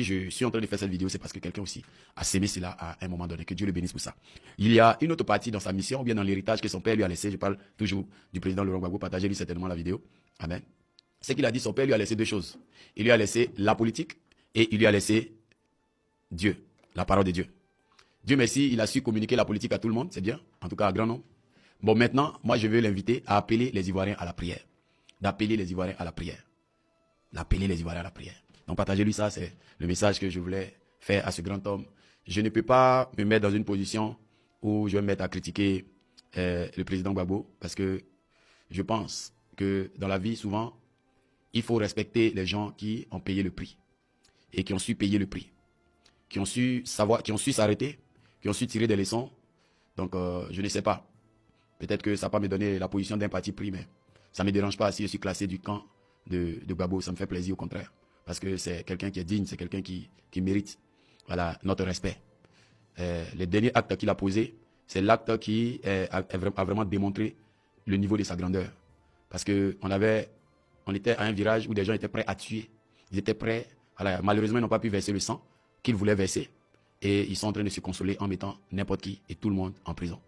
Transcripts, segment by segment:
je suis en train de faire cette vidéo, c'est parce que quelqu'un aussi a sémé cela à un moment donné. Que Dieu le bénisse pour ça. Il y a une autre partie dans sa mission, ou bien dans l'héritage que son père lui a laissé. Je parle toujours du président Laurent Gbagbo. Partagez-lui certainement la vidéo. Amen. C'est qu'il a dit, son père lui a laissé deux choses. Il lui a laissé la politique et il lui a laissé Dieu, la parole de Dieu. Dieu merci, il a su communiquer la politique à tout le monde, c'est bien, en tout cas à grand nombre. Bon, maintenant, moi je veux l'inviter à appeler les Ivoiriens à la prière. D'appeler les Ivoiriens à la prière. D'appeler les Ivoiriens à la prière. Donc partagez-lui ça, c'est le message que je voulais faire à ce grand homme. Je ne peux pas me mettre dans une position où je vais me mettre à critiquer le président Gbagbo, parce que je pense que dans la vie, souvent, il faut respecter les gens qui ont payé le prix et qui ont su payer le prix, qui ont su savoir, qui ont su s'arrêter, qui ont su tirer des leçons. Donc, je ne sais pas. Peut-être que ça ne va pas me donner la position d'un parti pris, mais ça ne me dérange pas si je suis classé du camp de Gbagbo. Ça me fait plaisir, au contraire. Parce que c'est quelqu'un qui est digne, c'est quelqu'un qui mérite, voilà, notre respect. Le dernier acte qu'il a posé, c'est l'acte qui a vraiment démontré le niveau de sa grandeur. Parce qu'on était à un virage où des gens étaient prêts à tuer. Ils étaient prêts, voilà, malheureusement, ils n'ont pas pu verser le sang qu'ils voulaient verser. Et ils sont en train de se consoler en mettant n'importe qui et tout le monde en prison.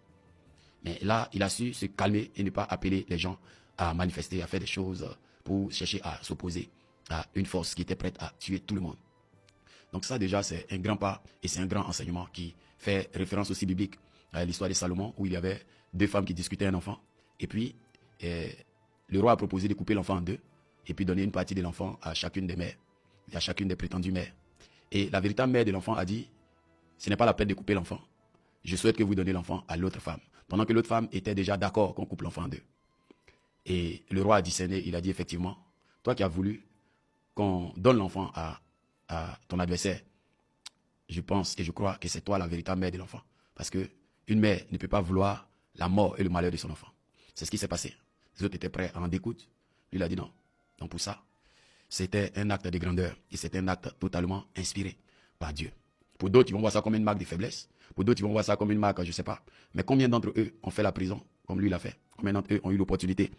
Mais là, il a su se calmer et ne pas appeler les gens à manifester, à faire des choses pour chercher à s'opposer à une force qui était prête à tuer tout le monde. Donc ça déjà, c'est un grand pas et c'est un grand enseignement qui fait référence aussi biblique à l'histoire de Salomon, où il y avait deux femmes qui discutaient un enfant. Et puis, le roi a proposé de couper l'enfant en deux et puis donner une partie de l'enfant à chacune des mères, à chacune des prétendues mères. Et la véritable mère de l'enfant a dit, ce n'est pas la peine de couper l'enfant. Je souhaite que vous donniez l'enfant à l'autre femme. Pendant que l'autre femme était déjà d'accord qu'on coupe l'enfant en deux. Et le roi a discerné, il a dit effectivement, toi qui as voulu qu'on donne l'enfant à ton adversaire, je pense et je crois que c'est toi la véritable mère de l'enfant. Parce qu'une mère ne peut pas vouloir la mort et le malheur de son enfant. C'est ce qui s'est passé. Les autres étaient prêts à en découdre. Lui, il a dit non. Donc pour ça, c'était un acte de grandeur. Et c'était un acte totalement inspiré par Dieu. Pour d'autres, ils vont voir ça comme une marque de faiblesse. Pour d'autres, ils vont voir ça comme une marque, je ne sais pas. Mais combien d'entre eux ont fait la prison comme lui l'a fait? Combien d'entre eux ont eu l'opportunité